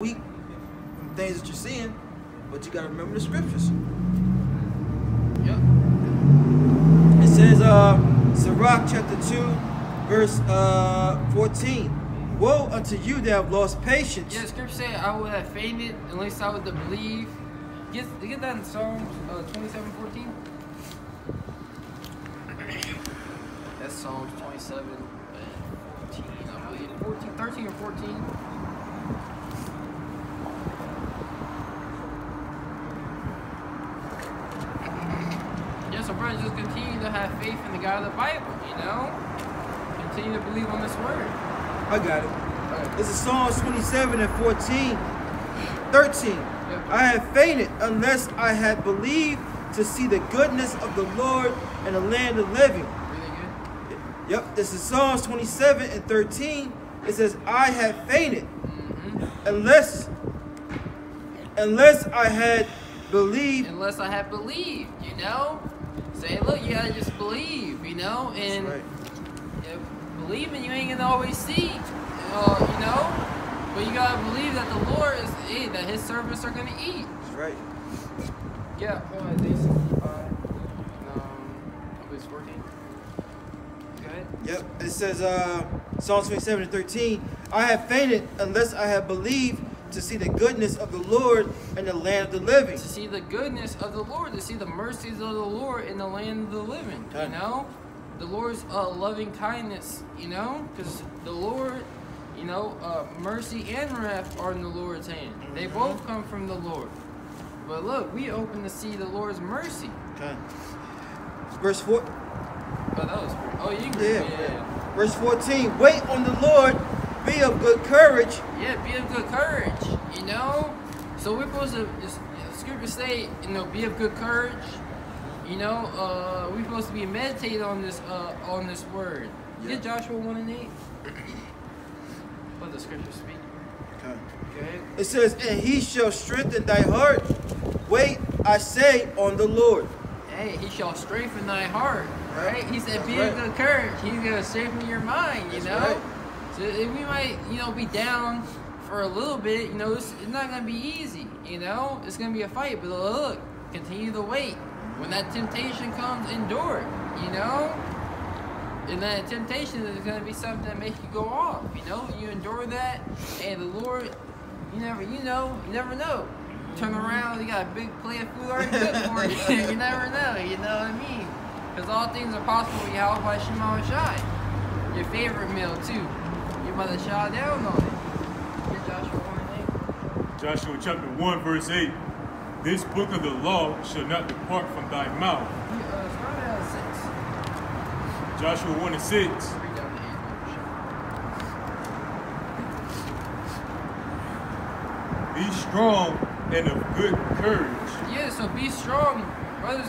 weak from things that you're seeing, but you got to remember the scriptures. Yep. It says, Sirach chapter 2, verse 14. Woe unto you that have lost patience. Yeah, the scripture said, I would have fainted unless I would have believed. Get that in Psalms 27:14. That's Psalms 27 and 14, I believe. 13 or 14. Yeah, so brothers, just continue to have faith in the God of the Bible, you know? Continue to believe on this word. I got it. Right. This is Psalms 27 and 13. Yep. I have fainted unless I had believed to see the goodness of the Lord in the land of the living. Really good? Yep, this is Psalms 27 and 13. It says, I have fainted unless I had believed. Unless I had believed, you know? Say, look, you gotta just believe, you know? And right. Believing, you ain't gonna always see, you know? But you gotta believe that the Lord is, that his servants are gonna eat. That's right. Yeah, Isaiah 65. Verse 14. Go ahead. Yep, it says, Psalms 27 and 13. I have fainted unless I had believed to see the goodness of the Lord in the land of the living. To see the goodness of the Lord, to see the mercies of the Lord in the land of the living, you know? The Lord's loving kindness, you know? Because the Lord, you know, mercy and wrath are in the Lord's hand. They both come from the Lord. But look, we open to see the Lord's mercy. Okay. Verse 4. Oh, that was pretty. Oh, you can yeah. Verse 14. Wait on the Lord, be of good courage. Yeah, be of good courage, you know? So we're supposed to, scripture say, you know, be of good courage. You know, we're supposed to be meditating on this word. Yeah. Get Joshua 1 and 8. What the scripture speak. Okay. It says, and he shall strengthen thy heart. Wait, I say, on the Lord. Hey, he shall strengthen thy heart. Right? He said, be of good courage. He's gonna strengthen your mind. You know. Right. So we might, you know, be down for a little bit. You know, it's not gonna be easy. You know, it's gonna be a fight. But look, continue to wait. When that temptation comes, endure it, you know? And that temptation is going to be something that makes you go off, you know? You endure that, and the Lord, you never know. Turn around, you got a big plate of food already cooked for you. You never know, you know what I mean? Because all things are possible with Yahweh Shema Shai. Your favorite meal, too. You're about to shout down on it. Get Joshua 1 and 8. Joshua chapter 1, verse 8. This book of the law shall not depart from thy mouth. Start at 6. Joshua 1 and 6. Read down to 8. Be strong and of good courage. Yeah, so be strong. Brothers,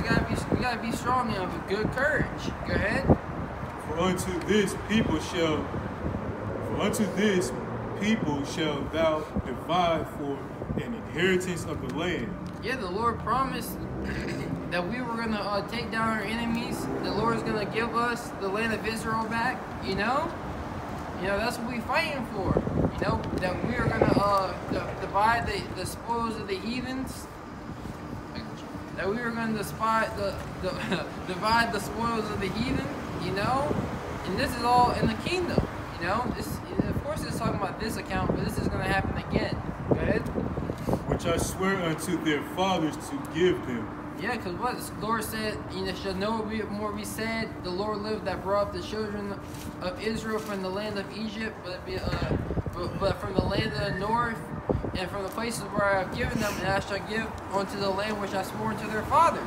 we gotta be strong and of good courage. Go ahead. For unto this people shall thou divide for an inheritance of the land. Yeah, the Lord promised that we were going to take down our enemies. The Lord is going to give us the land of Israel back, you know? You know, that's what we're fighting for. You know, that we are going to divide the spoils of the heathens. That we are going to divide the spoils of the heathen, you know? And this is all in the kingdom, you know? Of course it's talking about this account, but this is going to happen again. Go ahead. Which I swear unto their fathers to give them. Yeah, because what the Lord said, you know, shall no more be said, the Lord lived that brought up the children of Israel from the land of Egypt, but from the land of the north, and from the places where I have given them, and I shall give unto the land which I swore unto their fathers.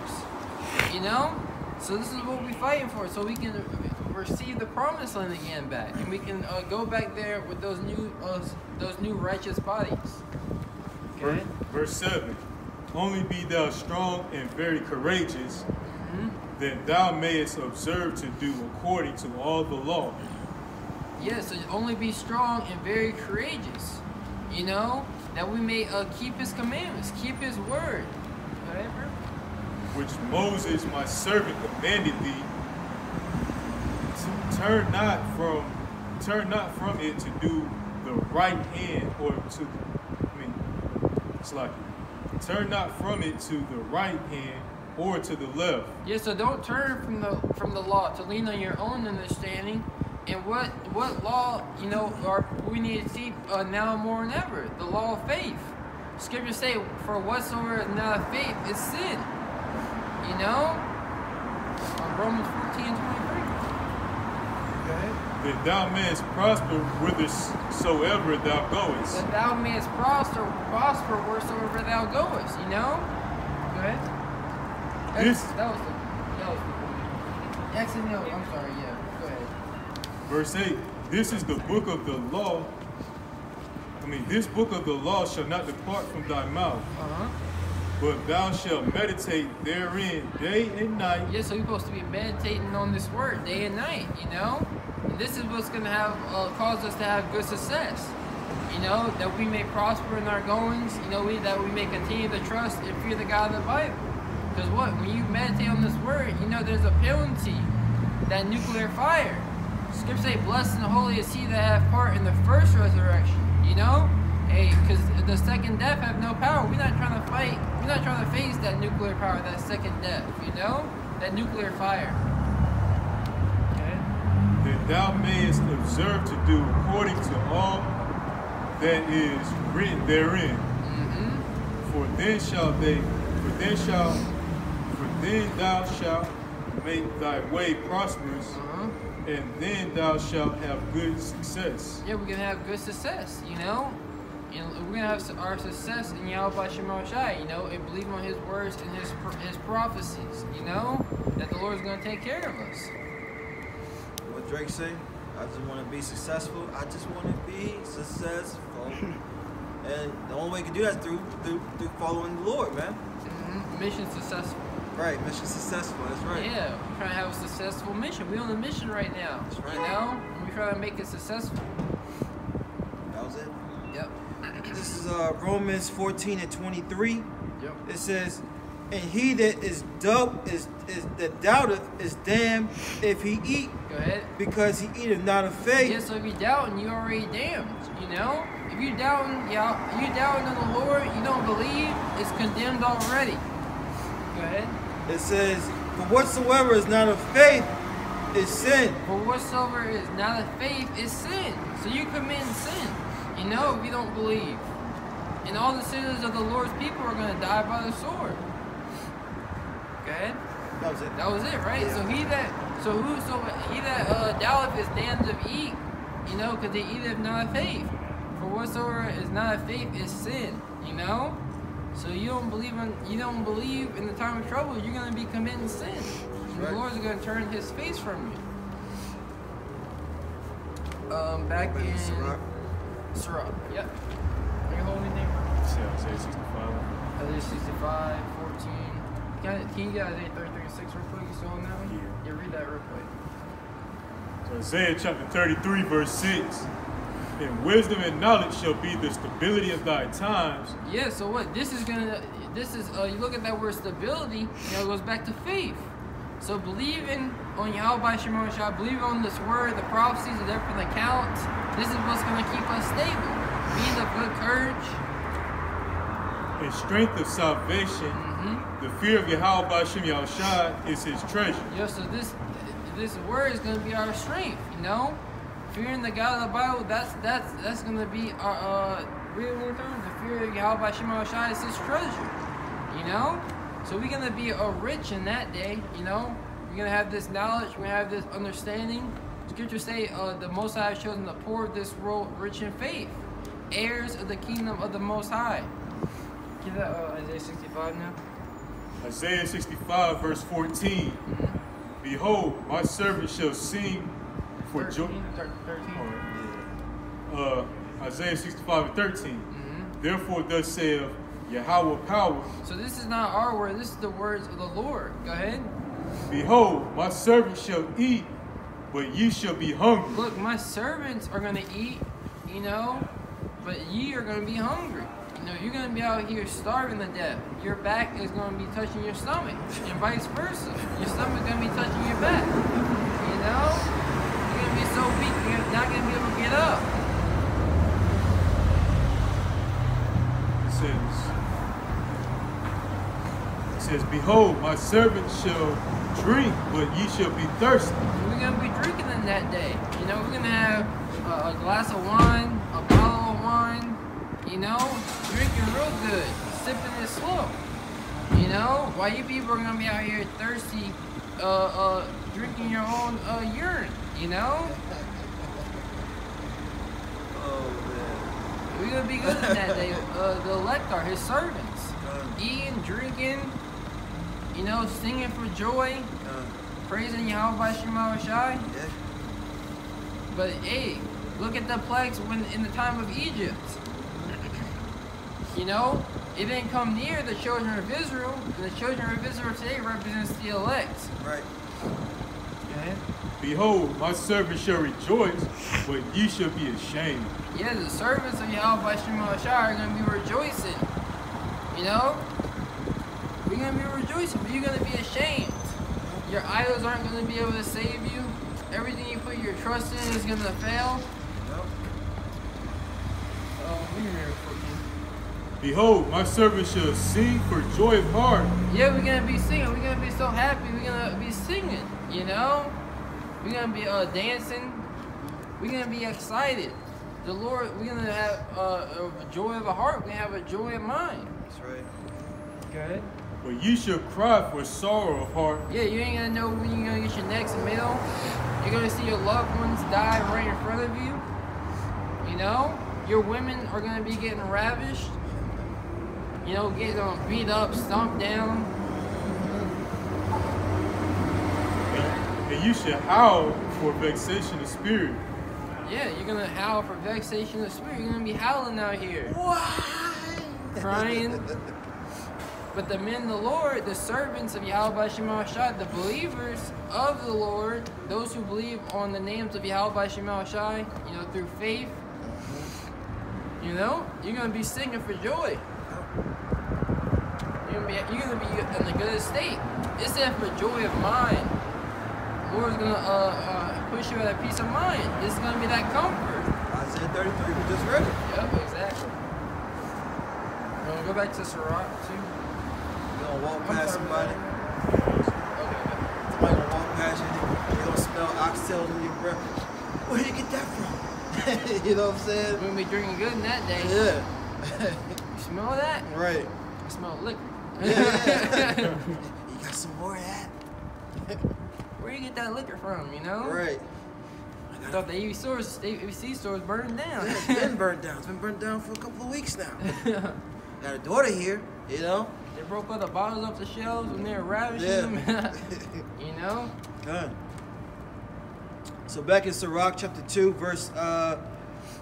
You know? So this is what we're fighting for, so we can receive the promised land again back, and we can go back there with those new righteous bodies. Okay. Verse 7. Only be thou strong and very courageous, that thou mayest observe to do according to all the law. Yes, so only be strong and very courageous, you know, that we may keep his commandments, keep his word. Whatever. Which Moses my servant commanded thee, turn not from it to do the right hand, or to Turn not from it to the right hand or to the left. Yeah, so don't turn from the law to lean on your own understanding. And what law, we need to see now more than ever? The law of faith. Scriptures say, for whatsoever is not of faith is sin. Romans 14:23. Okay. That thou mayest prosper whithersoever thou goest. That thou mayest prosper wheresoever thou goest. Go ahead. That was the Actually, no, I'm sorry, yeah. Go ahead. Verse 8, this book of the law shall not depart from thy mouth, but thou shalt meditate therein day and night. Yeah, so we're supposed to be meditating on this word day and night, And this is what's going to have cause us to have good success. That we may prosper in our goings, that we may continue to trust and fear the God of the Bible. Because when you meditate on this word, there's a penalty, that nuclear fire. Scripture say, blessed and holy is he that hath part in the first resurrection, because the second death have no power. We're not trying to fight, we're not trying to face that nuclear power, that second death, that nuclear fire. Okay. That thou mayest observe to do according to all that is written therein. For then thou shalt make thy way prosperous, and then thou shalt have good success. Yeah, we're going to have good success, And we're going to have our success in Yahweh Shema Shai, and believe on his words and his prophecies, that the Lord is going to take care of us. What Drake say? I just want to be successful. I just want to be successful. And the only way you can do that is through following the Lord, man. Mission successful. Right, mission successful, that's right. Yeah, we're trying to have a successful mission. We're on a mission right now. That's right. And we're trying to make it successful. That was it? Yep. This is Romans 14:23. Yep. It says, and he that is that doubteth is damned if he eat. Go ahead. Because he eateth not of faith. Yeah, so if you doubting, you already damned. If you doubting on the Lord, you don't believe, it's condemned already. Go ahead. It says, for whatsoever is not of faith is sin. For whatsoever is not of faith is sin. So you committing sin, if you don't believe. And all the sinners of the Lord's people are going to die by the sword. Go ahead. That was it. That was it, right? Yeah. So he that doubteth is damned of eat, because they eateth not of faith. For whatsoever is not of faith is sin, So you don't believe in the time of trouble, you're going to be committing sin. And the Lord's going to turn his face from you. Back in Sirach. Yep. Are you holding anything? Isaiah 65. Isaiah 65, 14. Can you get Isaiah 33:6 real quick? You still on that one? Yeah, read that real quick. So Isaiah chapter 33, verse 6. And wisdom and knowledge shall be the stability of thy times. Yeah, so what? This is, you look at that word stability, it goes back to faith. So believing on Yahweh Shema Shai, believing on this word, the prophecies, the different accounts, this is what's going to keep us stable. Being of good courage. And strength of salvation, the fear of Yahweh Shema Shai is his treasure. Yeah, so this word is going to be our strength, Fearing the God of the Bible, that's going to be our, real term, the fear of Yahweh Shema Shai is his treasure, So we're going to be rich in that day, We're going to have this knowledge, we're going to have this understanding. Scriptures say the Most High has chosen the poor of this world rich in faith, heirs of the kingdom of the Most High. Give that Isaiah 65 now. Isaiah 65, verse 14. Behold, my servant shall sing for joy. 13. Isaiah 65 and 13. Therefore, thus saith Yahweh power. So this is not our word. This is the words of the Lord. Go ahead. Behold, my servant shall eat, but ye shall be hungry. Look, my servants are going to eat, but ye are going to be hungry. You're going to be out here starving to death. Your back is going to be touching your stomach, and vice versa. Your stomach is going to be touching your back. You're going to be so weak, you're not going to be able to get up. So It says, behold, my servant shall drink, but ye shall be thirsty. We're going to be drinking in that day. You know, we're going to have a glass of wine, a bottle of wine, you know, drinking real good, sipping it slow. You know, while you people are going to be out here thirsty, drinking your own urine, you know? Oh, man. We're going to be good in that day. The elect are his servants. Eating, drinking, you know, singing for joy, praising Yahweh Shema Shai. Yeah. But hey, look at the plagues when in the time of Egypt. You know, it didn't come near the children of Israel. And the children of Israel today represents the elect. Right. Okay. Behold, my servant shall rejoice, but ye shall be ashamed. Yeah, the servants of Yahweh Shema Shai are going to be rejoicing. You know? We're going to be rejoicing, but you're going to be ashamed. Your idols aren't going to be able to save you. Everything you put your trust in is going to fail. Yep. We're here for you. Behold, my servant shall sing for joy of heart. Yeah, we're going to be singing. We're going to be so happy. We're going to be singing, you know? We're going to be dancing. We're going to be excited. The Lord, we're going to have a joy of a heart. We're going to have a joy of mind. That's right. Good. But ye shall cry for sorrow of heart. Yeah, you ain't going to know when you're going to get your next meal. You're going to see your loved ones die right in front of you. You know? Your women are going to be getting ravished. You know, getting beat up, stomped down. And you shall howl for vexation of spirit. Yeah, you're going to howl for vexation of spirit. You're going to be howling out here. What? Crying. But the men of the Lord, the servants of Yahweh Shema Shai, the believers of the Lord, those who believe on the names of Yahweh Shema Shai, you know, through faith, you know, you're going to be singing for joy. You're gonna be in a good state. It said for joy of mind. The Lord's gonna push you at a peace of mind. It's gonna be that comfort. Isaiah 33, we just read it. Yep, exactly. Go back to Sirach too. You're gonna walk past somebody. Okay. Somebody gonna walk past you. They're gonna smell oxtails in your breath. Where did you get that from? You know what I'm saying? We're gonna be drinking good in that day. Yeah. You smell that? Right. I smell liquor. Yeah. You got some more of that? Where you get that liquor from, you know? Right. I thought the ABC stores burned down. Yeah, it's been burnt down. It's been burnt down for a couple of weeks now. Got a daughter here, you know? They broke all the bottles off the shelves when they were ravishing them. You know? Good. So back in Sirach chapter 2, verse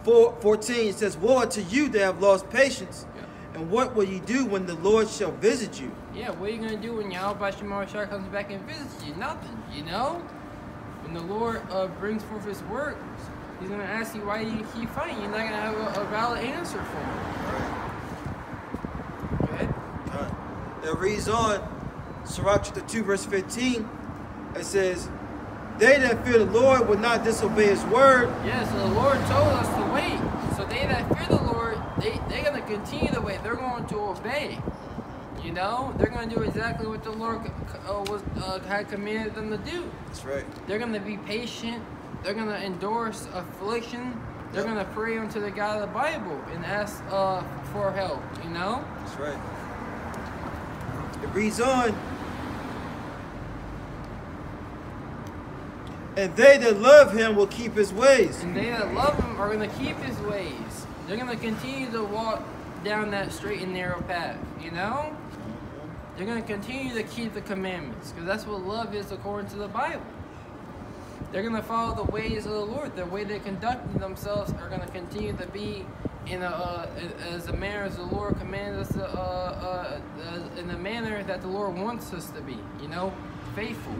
14, it says, woe unto you that have lost patience. And what will you do when the Lord shall visit you? Yeah, what are you going to do when Yahweh Shema Shai comes back and visits you? Nothing, you know? When the Lord brings forth his work, he's going to ask you why you keep fighting. You're not going to have a valid answer for him. Go ahead. It reads on, Sirach chapter 2, verse 15. It says, they that fear the Lord will not disobey his word. Yeah, so the Lord told us to wait. So they that fear the Lord, they're going to continue to wait. They're going to obey. You know? They're going to do exactly what the Lord had commanded them to do. That's right. They're going to be patient. They're going to endorse affliction. They're going to pray unto the God of the Bible and ask for help. You know? That's right. It reads on, and they that love him will keep his ways. And they that love him are going to keep his ways. They're going to continue to walk down that straight and narrow path, you know? They're going to continue to keep the commandments, because that's what love is according to the Bible. They're going to follow the ways of the Lord. The way they conduct themselves are going to continue to be in as a manner as the Lord commands us to, in the manner that the Lord wants us to be, you know? Faithful.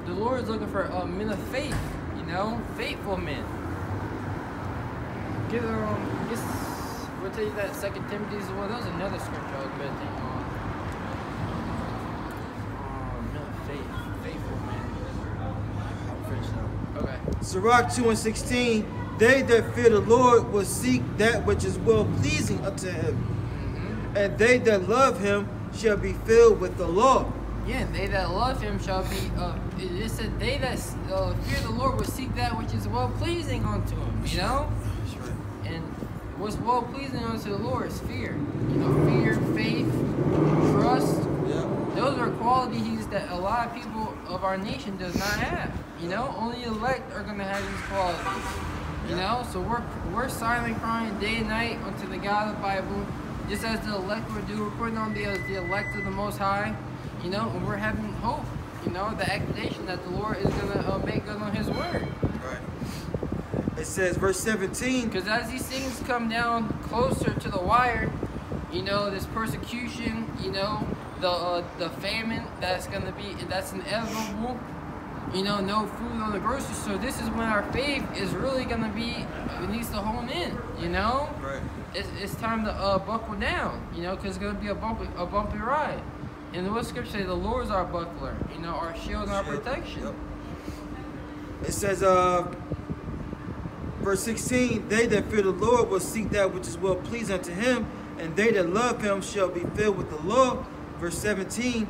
The Lord is looking for men of faith, you know? Faithful men. We'll tell you that 2 Timothy as well. That was another scripture I was meditating on. Men of faith. Faithful men. I'm finished now. Okay. Sirach 2 and 16 They that fear the Lord will seek that which is well pleasing unto him. And they that love him shall be filled with the law. Yeah, they that love him shall be, it said, they that fear the Lord will seek that which is well pleasing unto him, you know? That's right. And what's well pleasing unto the Lord is fear. You know, fear, faith, trust. Yeah. Those are qualities that a lot of people of our nation does not have. You know, only the elect are going to have these qualities. You know, so we're silent crying day and night unto the God of the Bible, just as the elect would do. We're putting on the elect of the Most High, you know, and we're having hope, you know, the expectation that the Lord is going to make good on his word. Right. It says, verse 17. Because as these things come down closer to the wire, you know, this persecution, you know, the famine that's inevitable. You know, no food on the grocery store. This is when our faith is really going to be, it needs to hone in, you know? Right. It's time to buckle down, you know, because it's going to be a bumpy ride. And what scripture say? The Lord is our buckler, you know, our shield and our protection. Yep. It says, verse 16, they that fear the Lord will seek that which is well pleasing unto him, and they that love him shall be filled with the law. Verse 17,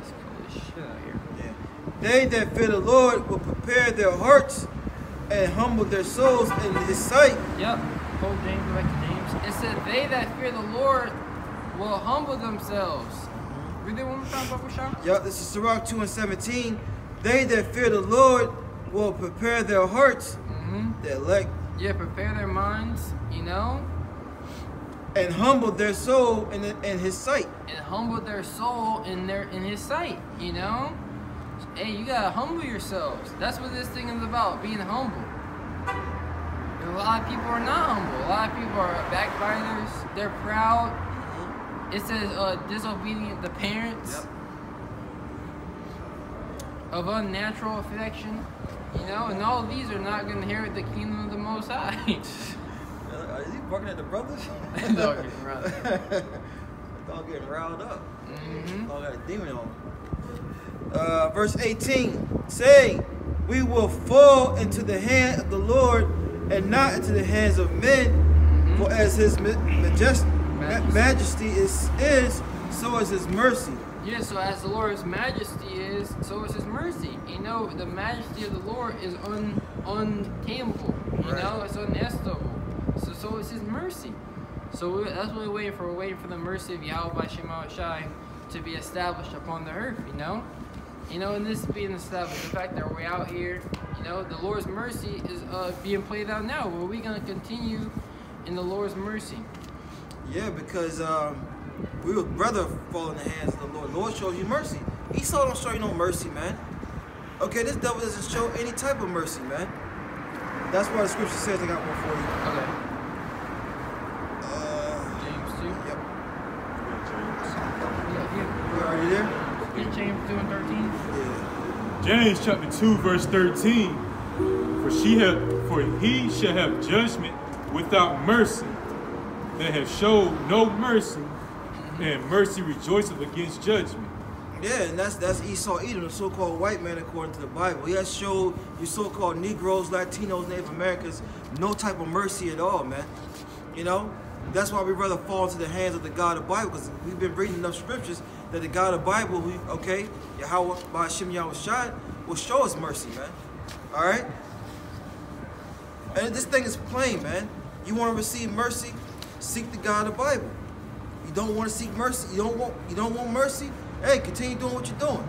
they that fear the Lord will prepare their hearts and humble their souls in his sight. Yep. Hold James, back to James. It said, they that fear the Lord will humble themselves. Read it one more time, Papa Sean. Yep, this is Sirach 2:17. They that fear the Lord will prepare their hearts, the elect. Yeah, prepare their minds, you know. And humble their soul in his sight. And humble their soul in his sight, you know. Hey, you gotta humble yourselves. That's what this thing is about, being humble. And a lot of people are not humble. A lot of people are backbiters. They're proud. It says disobedient to parents. Yep. Of unnatural affection. You know, and all of these are not going to inherit the kingdom of the Most High. Is he barking at the brothers? Dog getting riled up. Dog getting riled up. Mm-hmm. Dog got a demon on him. Verse 18, saying, we will fall into the hand of the Lord and not into the hands of men, for as his majesty is, so is his mercy. Yeah, so as the Lord's majesty is, so is his mercy. You know, the majesty of the Lord is untamable. You know, it's unestimable. So is his mercy. So that's what we're waiting for. We're waiting for the mercy of Yahweh by Shema Shai to be established upon the earth, you know? You know, and this is being established. The fact that we're out here, you know, the Lord's mercy is being played out now. Are we going to continue in the Lord's mercy? Yeah, because we would rather fall in the hands of the Lord. The Lord shows you mercy. Esau don't show you no mercy, man. Okay, this devil doesn't show any type of mercy, man. That's why the scripture says I got one for you. Okay. James 2. Yep. Yeah. You already there? Get James 2 and 13. Yeah. James chapter 2, verse 13. For he shall have judgment without mercy, that have showed no mercy, and mercy rejoiceth against judgment. Yeah, and that's Esau Edom, the so-called white man according to the Bible. He has showed you so-called Negroes, Latinos, Native Americans no type of mercy at all, man. You know? That's why we'd rather fall into the hands of the God of the Bible, because we've been reading enough scriptures that the God of the Bible, Yahweh by Hashem Yahweh Shai, will show us mercy, man. Alright? And this thing is plain, man. You want to receive mercy? Seek the God of the Bible. You don't want to seek mercy? You don't want mercy? Hey, continue doing what you're doing.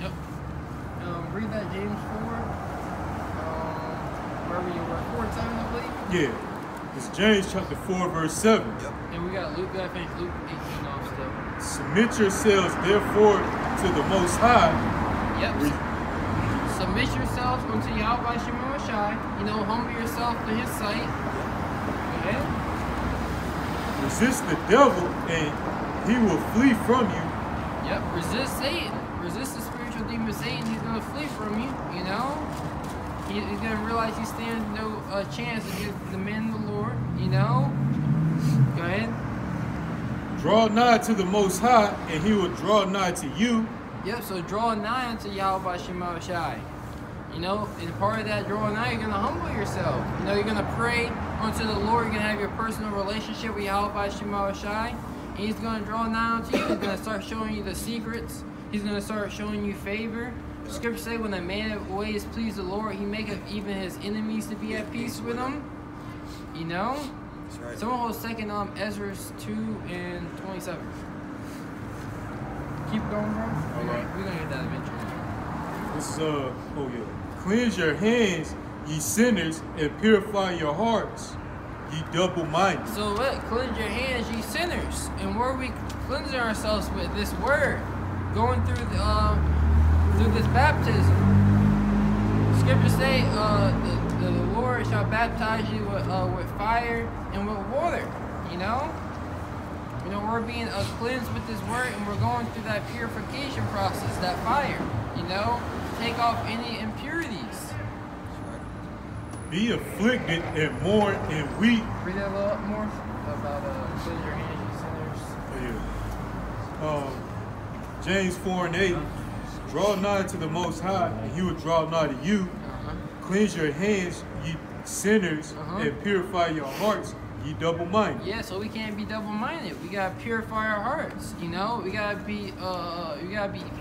Yep. Read that James 4. Wherever you were, 4:7, I believe. Yeah. It's James chapter 4, verse 7. Yep. And we got Luke, I think Luke 18 off still. Submit yourselves, therefore, to the Most High. Yep. Submit yourselves unto Yahweh by Shema Shai. You know, humble yourself to his sight. Okay? Resist the devil, and he will flee from you. Yep, resist Satan. Resist the spiritual demon Satan. He's going to flee from you, you know? He's going to realize he stands no chance against the men of the Lord, you know? Go ahead. Draw nigh to the Most High, and he will draw nigh to you. Yep, so draw nigh unto Yahweh by Shema Shai. You know, and part of that drawing nigh, you're going to humble yourself. You know, you're going to pray unto the Lord. You're going to have your personal relationship with Yahweh Shai. And He's going to draw nigh unto you. He's going to start showing you the secrets. He's going to start showing you favor. The scripture say when a man ways please the Lord, He maketh even his enemies to be at peace with him. You know? That's right. Someone hold second Ezra 2:27. Keep going, bro. Alright. We're going to get that eventually. This is, cleanse your hands, ye sinners, and purify your hearts, ye double-minded. So what? Cleanse your hands, ye sinners. And where are we cleansing ourselves with? This word. Going through this baptism. Scriptures say the Lord shall baptize you with fire and with water. You know? You know, we're being cleansed with this word, and we're going through that purification process, that fire. You know? Take off any impurities. Be afflicted and mourn and weep. Read that a little more about cleanse your hands, you sinners. Yeah. James 4:8. Draw nigh to the Most High, and He will draw nigh to you. Cleanse your hands, ye sinners, and purify your hearts, ye double-minded. Yeah, so we can't be double-minded. We gotta purify our hearts. You know, we gotta be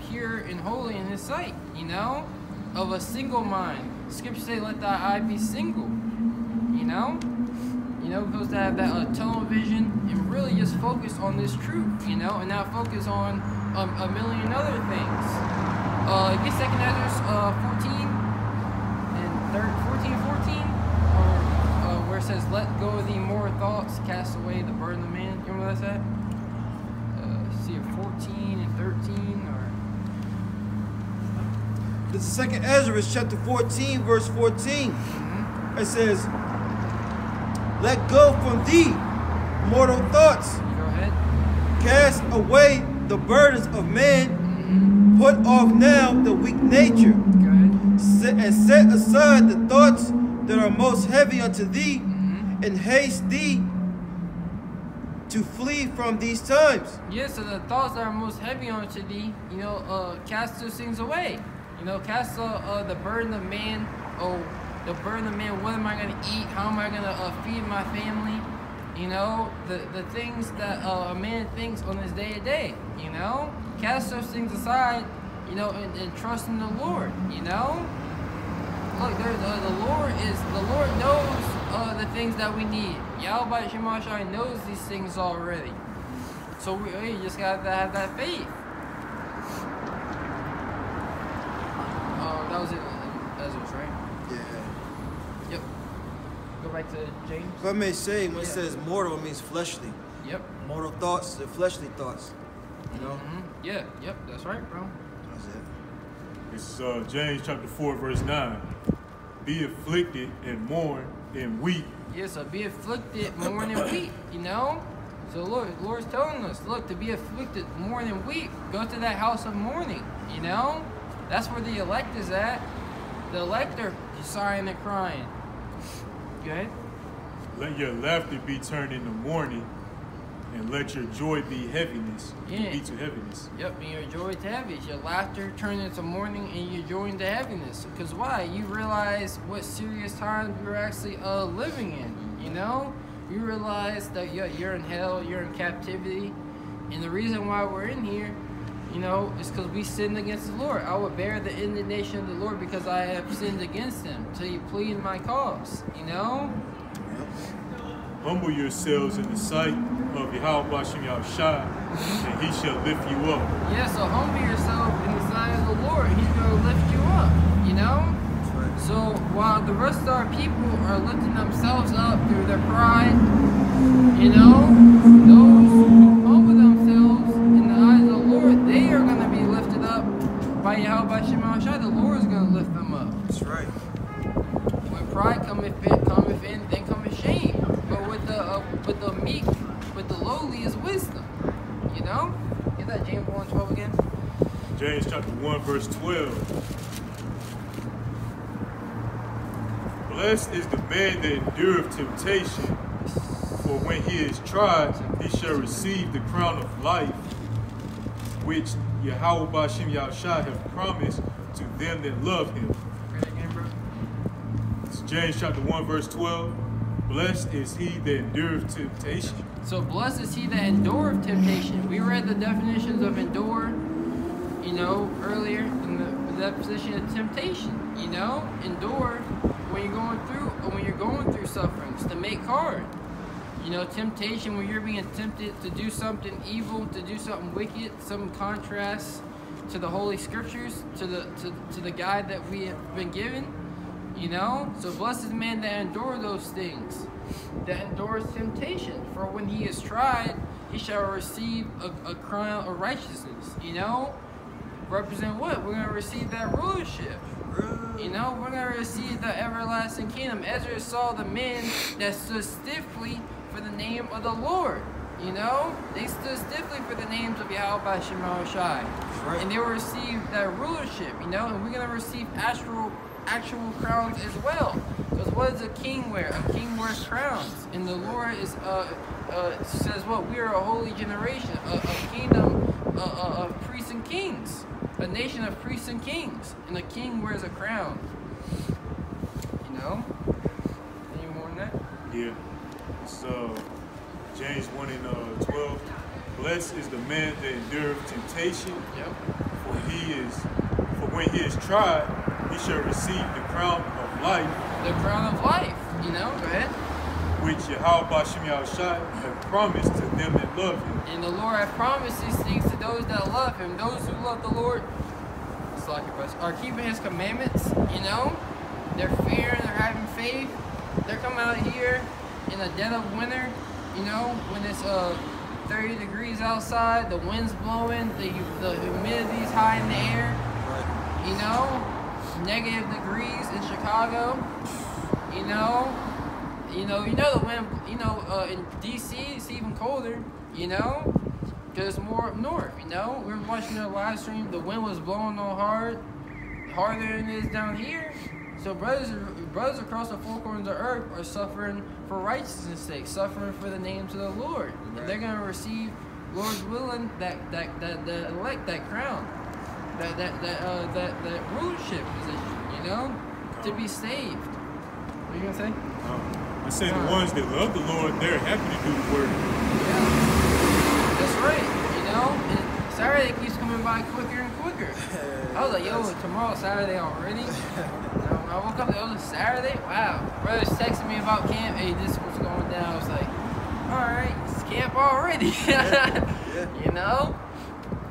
pure and holy in His sight. You know, of a single mind. Scripture say, "Let thy eye be single." You know, we're supposed to have that tunnel vision and really just focus on this truth. You know, and not focus on a million other things. Get 2 Ezra 14 and 14, or where it says, "Let go of thee more thoughts, cast away the burden of man." You remember what that's at? See it 14 and 13, or This is 2 Ezra chapter 14, verse 14. It says, "Let go from thee mortal thoughts. go ahead. Cast away the burdens of man. Put off now the weak nature. Go ahead. And set aside the thoughts that are most heavy unto thee, and haste thee to flee from these times." Yeah, so the thoughts that are most heavy unto thee, cast those things away. Cast the burden of man. Oh, the burden of man. What am I going to eat? How am I going to feed my family? The things that a man thinks on his day to day. Cast those things aside. And trust in the Lord. Look, the Lord knows the things that we need. Yahweh Shai knows these things already. So we just got to have that faith. That was it. Ezra's, right? Yeah. Yep. Go back to James. If I may say, when it says mortal, it means fleshly. Yep. Mortal thoughts, they're fleshly thoughts. Yeah. Yep. That's right, bro. That's it. This is James chapter 4, verse 9. Be afflicted and mourn and weep. Yeah, so be afflicted, mourn and weep, So the Lord's telling us, look, to be afflicted, mourn and weep. Go to that house of mourning, That's where the elect is at. The elect are sighing and crying. Go ahead. Let your laughter be turned into mourning, and let your joy be heaviness. Yeah. Be to heaviness. Yep, and your joy to heaviness. Your laughter turn into mourning, and your joy into heaviness. Because why? You realize what serious times we're actually living in. You realize that you're in hell, you're in captivity, and the reason why we're in here, is because we sinned against the Lord. I will bear the indignation of the Lord because I have sinned against Him, till He plead my cause. Humble yourselves in the sight of Yahweh Shai, and He shall lift you up. Yeah, so humble yourself in the sight of the Lord. He's going to lift you up, Right. So while the rest of our people are lifting themselves up through their pride, those who humble themselves in the eyes of the Lord, they are going to be lifted up by Yahweh Shai. The Lord is going to lift them up. That's right. When pride cometh in, then cometh shame. But with the meek, with the lowly is wisdom. Get that James 1:12 again. James chapter 1, verse 12. Blessed is the man that endureth temptation, for when he is tried, he shall receive the crown of life, which Yahweh Bashim Yahushua have promised to them that love Him. Read it again, James chapter 1, verse 12. Blessed is he that endureth temptation. So blessed is he that endureth temptation. We read the definitions of endure, you know, earlier in the definition of temptation. You know, endure when you're going through sufferings, to make hard. You know, temptation when you're being tempted to do something evil, to do something wicked, some contrast to the Holy Scriptures, to the guide that we have been given. You know, so blessed is the man that endure those things, that endures temptation. For when he is tried, he shall receive a crown of righteousness. You know, represent what? We're going to receive that rulership. You know, we're going to receive the everlasting kingdom. Ezra saw the men that stood stiffly for the name of the Lord. You know, they stood stiffly for the names of Yahweh Shema Shai. Right. And they will receive that rulership, you know, and we're going to receive actual crowns as well. Because what does a king wear? A king wears crowns. And the Lord is says what? We are a holy generation, a kingdom of priests and kings. A nation of priests and kings. And a king wears a crown. You know? Any more than that? Yeah. So James 1 and 12. Blessed is the man that endureth temptation. Yep. For when he is tried, he shall receive the crown of life. The crown of life, you know, go ahead. Which Yahweh Shema Shai have promised to them that love him. And the Lord has promised these things to those that love him. Those who love the Lord are keeping his commandments, you know. They're fearing, they're having faith. They're coming out here in the dead of winter, you know, when it's 30 degrees outside, the wind's blowing, the humidity's high in the air, you know, negative degrees in Chicago, you know the wind, in DC it's even colder, you know, because it's more up north, you know. We were watching the live stream, the wind was blowing on harder than it is down here. So brothers across the four corners of the earth are suffering for righteousness' sake, suffering for the names of the Lord. Right. And they're gonna receive, Lord's willing, that elect, that crown, that rulership position, you know, to be saved. What are you gonna say? I say the ones that love the Lord, they're happy to do the work. Yeah, that's right. You know, and Saturday keeps coming by quicker and quicker. I was like, yo, tomorrow's Saturday already. I woke up, it was Saturday. Wow. Brothers texting me about camp. Hey, this is what's going down. I was like, all right, it's camp already. Yeah. You know,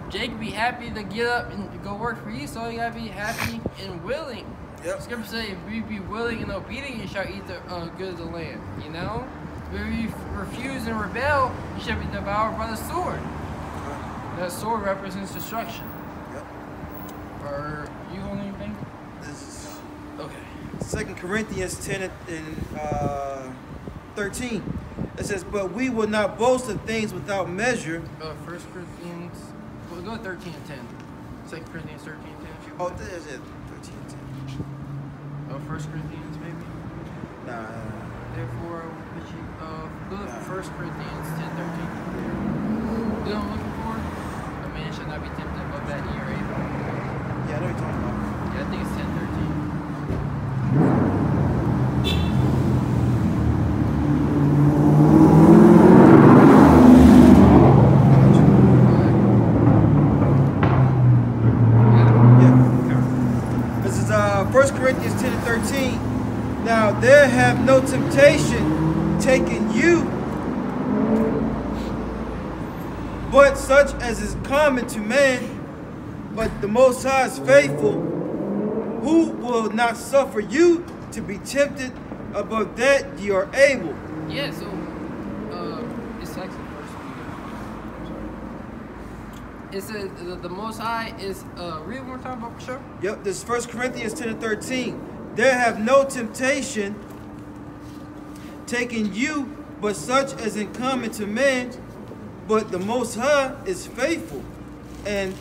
Jake be happy to get up and go work for you, so you gotta be happy and willing. Yep. Scripture says, if we be willing and obedient, you shall eat the good of the land. You know, if you refuse and rebel, you shall be devoured by the sword. That sword represents destruction. Yep. Are you on anything? Okay. 2 Corinthians 10 and 13. It says, but we will not boast of things without measure. 1 Corinthians, we'll go 13 and 10. 2 Corinthians 13 and 10. Oh, there's it. 13 and 10. 1 Corinthians, maybe? Nah. Therefore, go to 1 Corinthians 10, 13. You know what I'm looking for? A man shall not be tempted above that ye are able. Yeah, I know what you're talking about. Yeah, I think it's 10, 13. This is 1 Corinthians 10 and 13. Now there have no temptation taken you, but such as is common to man. But the Most High is faithful, who will not suffer you to be tempted above that ye are able. Yeah, so it's actually it says the Most High is read one more time about the show. Yep, this is 1 Corinthians 10 and 13. There have no temptation taken you, but such as in common to man. But the Most High is faithful, and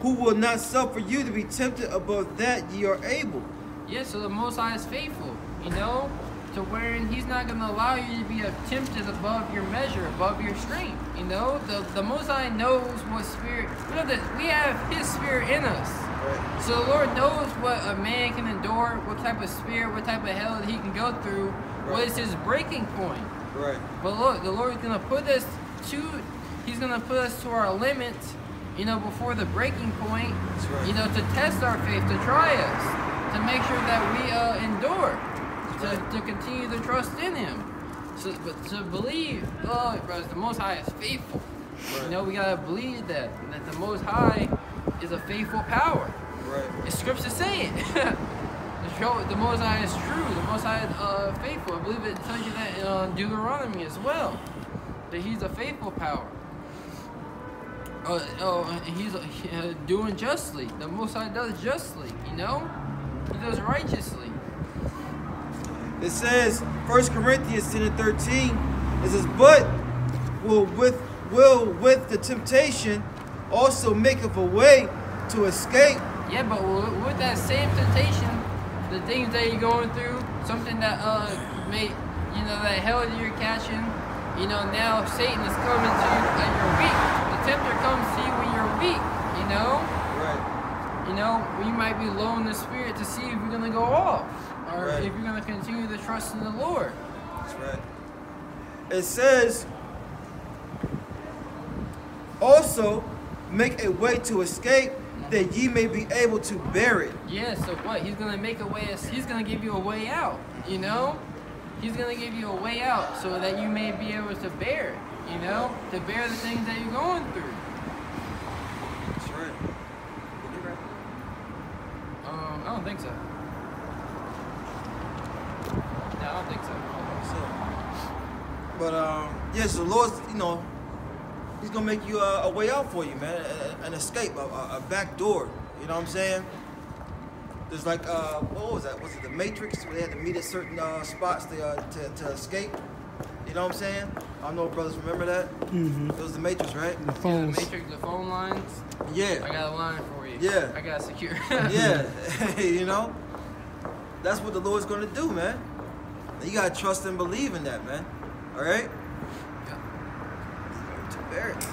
who will not suffer you to be tempted above that ye are able. Yeah, so the Most High is faithful, you know, to wherein he's not going to allow you to be tempted above your measure, above your strength, you know. The Most High knows what spirit, you know, that we have his spirit in us. Right. So the Lord knows what a man can endure, what type of spirit, what type of hell that he can go through, Right. what is his breaking point. Right. But look, the Lord is gonna put us He's gonna put us to our limits, you know, before the breaking point. That's right. You know, to test our faith, to try us, to make sure that we endure, to continue to trust in Him. So, but to believe, oh, brothers, the Most High is faithful. Right. You know, we gotta believe that the Most High is a faithful power. Right. The scriptures say it. The Most High is true. The Most High is faithful. I believe it tells you that in Deuteronomy as well, that He's a faithful power. He's doing justly. The Most High does justly. You know, He does righteously. It says, 1 Corinthians 10 and 13, it says, but will with the temptation also maketh a way to escape. Yeah, but with that same temptation, the things that you're going through, something that that hell that you're catching, you know, now Satan is coming to you and you're weak. The tempter comes to you when you're weak, you know? Right. You know, you might be low in the spirit to see if you're going to go off. Or Right. if you're going to continue to trust in the Lord. That's right. It says, also make a way to escape, that ye may be able to bear it. Yeah, so what? He's going to make a way, He's going to give you a way out, you know? He's going to give you a way out so that you may be able to bear it, you know? To bear the things that you're going through. That's right. I don't think so. No, I don't think so. But yes, the Lord's, you know, He's gonna make you a way out for you, man, an escape, a back door. You know what I'm saying? There's like, what was that? Was it the Matrix where they had to meet at certain spots to escape? You know what I'm saying? I don't know if brothers remember that. Mm-hmm. It was the Matrix, right? The phones. The Matrix, the phone lines. Yeah. I got a line for you. Yeah. I got secure. Yeah. You know, that's what the Lord's gonna do, man. You gotta trust and believe in that, man. All right. To bear it.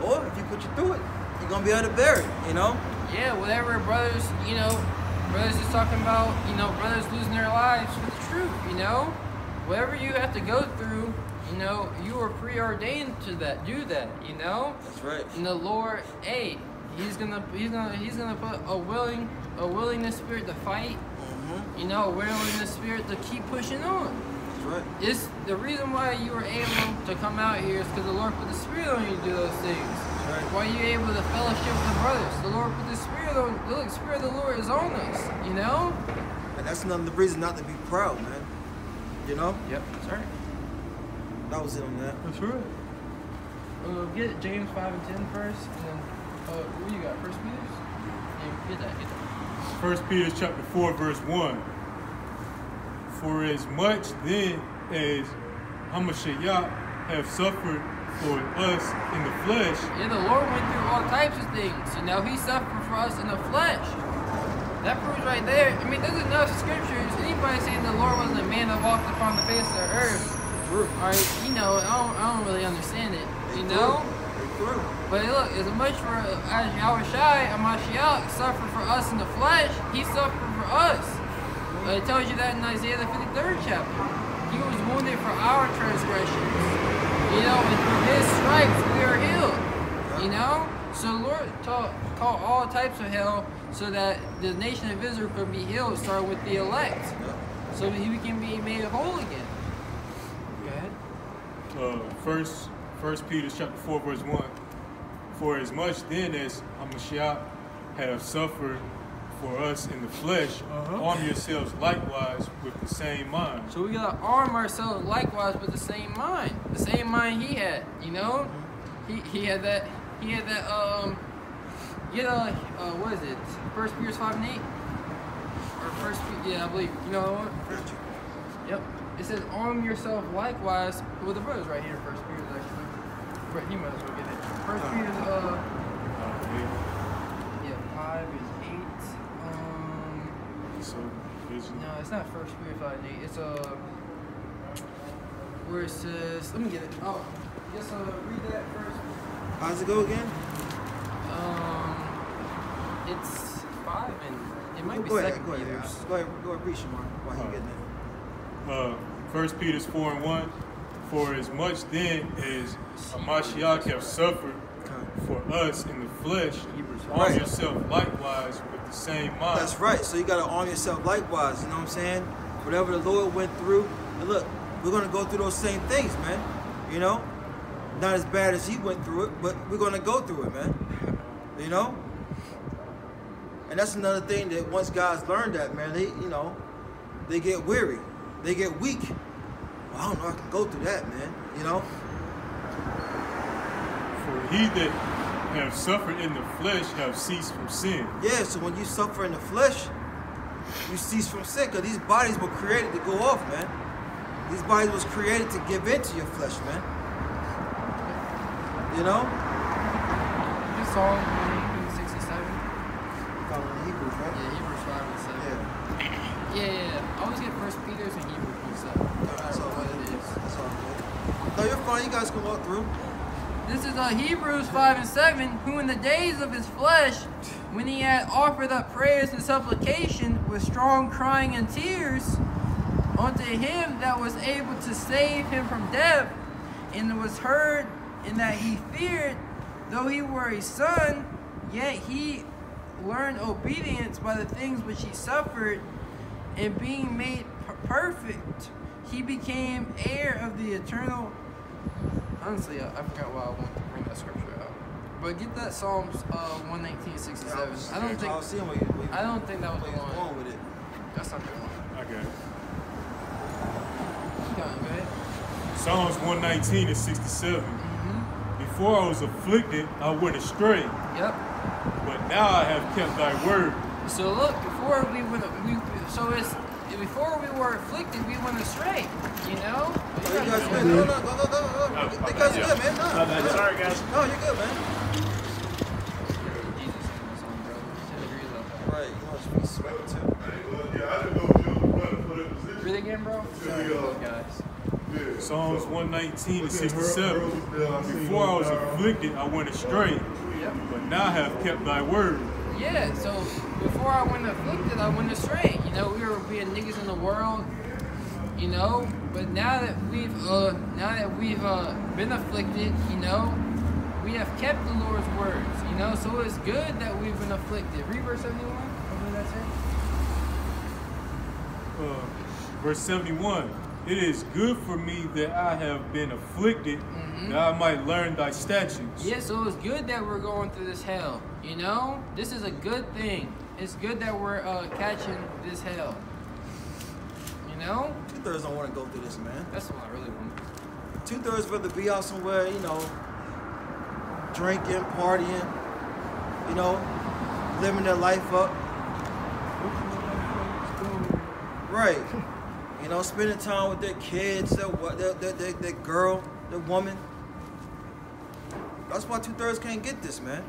Or if you put you through it, you're gonna be able to bear it, you know? Yeah, whatever brothers, you know, brothers is talking about, you know, brothers losing their lives for the truth, you know? Whatever you have to go through, you know, you are preordained to do that, you know? That's right. And the Lord, hey, He's gonna put a willingness spirit to fight, Mm-hmm. you know, a willingness spirit to keep pushing on. That's right. It's the reason why you were able to come out here is because the Lord put the Spirit on you to do those things. Right. Why are you able to fellowship with the brothers? The Lord put the Spirit on. The Spirit of the Lord is on us. You know. And that's another reason not to be proud, man. You know? Yep. That's right. That was it on that. That's right. Get James 5 and 10 first, and then what you got? First Peter. Yeah, get that. 1 Peter chapter 4, verse 1. For as much then as Hamashiach have suffered for us in the flesh. Yeah, the Lord went through all types of things. You know, He suffered for us in the flesh. That proves right there. I mean, there's enough scriptures. Anybody saying the Lord wasn't a man that walked upon the face of the earth, all right, you know, I don't really understand it. You know. But look, as much for as Yahushai, Hamashiach suffered for us in the flesh, He suffered for us. It tells you that in Isaiah the 53rd chapter. He was wounded for our transgressions. You know, and through His stripes we are healed. You know? So the Lord called all types of hell so that the nation of Israel could be healed, starting with the elect. So that He can be made whole again. Go ahead. First Peter chapter 4, verse 1. For as much then as Hamashiach have suffered for us in the flesh, arm yourselves likewise with the same mind. So we gotta arm ourselves likewise with the same mind He had. You know, he had that. What is it? 1 Peter 5 and 8, or First Peter? Yeah, I believe. You know what? Yep. It says arm yourself likewise with the brothers right here. First Peter actually. Right, he might as well get it. First Peter's 5 and 8. So, No, it's not First Peter 5 and 8. It's where it says. Let me get it. Oh, read that first. How's it go again? it's 5 and it might be Go ahead, 2 go ahead. Peter's. Go ahead, read Shamar while you're getting it. 1 Peter 4:1. For as much then as Mashiach have suffered for us in the flesh, arm yourself likewise with the same mind. That's right. So you got to arm yourself likewise. You know what I'm saying? Whatever the Lord went through. And look, we're going to go through those same things, man. You know? Not as bad as he went through it, but we're going to go through it, man. You know? And that's another thing that once guys learn that, man, they get weary. They get weak. Well, I don't know if I can go through that, man. You know? For he that have suffered in the flesh have ceased from sin. Yeah, so when you suffer in the flesh, you cease from sin, because these bodies were created to go off, man. These bodies was created to give in to your flesh, man. You know? This song, 67. Following Hebrews, right? Yeah, Hebrews 5 and 7. Yeah. Yeah. I always get 1 Peter's and Hebrews mixed up. That's all what it is. That's all good. No, you're fine. You guys can walk through. This is Hebrews 5 and 7, who in the days of his flesh, when he had offered up prayers and supplication with strong crying and tears unto him that was able to save him from death, and it was heard, and that he feared, though he were a son, yet he learned obedience by the things which he suffered, and being made perfect, he became heir of the eternal. Honestly, I forgot why I wanted to bring that scripture out. But get that Psalms 119:67. I don't think that was the one. With it. That's not the one. I got it. Go ahead. Psalms 119 and 67. Before I was afflicted, I went astray. Yep. But now I have kept thy word. So look, before we were afflicted, we went astray. You know? Oh, you guys good? No. You guys good, man. No. Sorry, guys. No, you're good, man. Jesus in my song, bro. 10 degrees up. Right. You want to be sweating too? Yeah, I didn't know if you were running for that position. Read again, bro. Sorry, guys. Psalms 119 and 67. Before I was afflicted, I went astray. Yep. But now I have kept thy word. Yeah, so before I went afflicted, I went astray. You know, we were being niggas in the world, you know, but now that we've been afflicted, you know, we have kept the Lord's words, you know, so it's good that we've been afflicted. Read verse 71. What did that say? Verse 71. It is good for me that I have been afflicted, that I might learn thy statutes. Yeah, so it's good that we're going through this hell. You know, this is a good thing. It's good that we're catching this hell. You know? 2/3 don't want to go through this, man. That's what I really want. 2/3 rather be out somewhere, you know, drinking, partying, you know, living their life up. Right. You know, spending time with their kids, their girl, their woman. That's why 2/3 can't get this, man.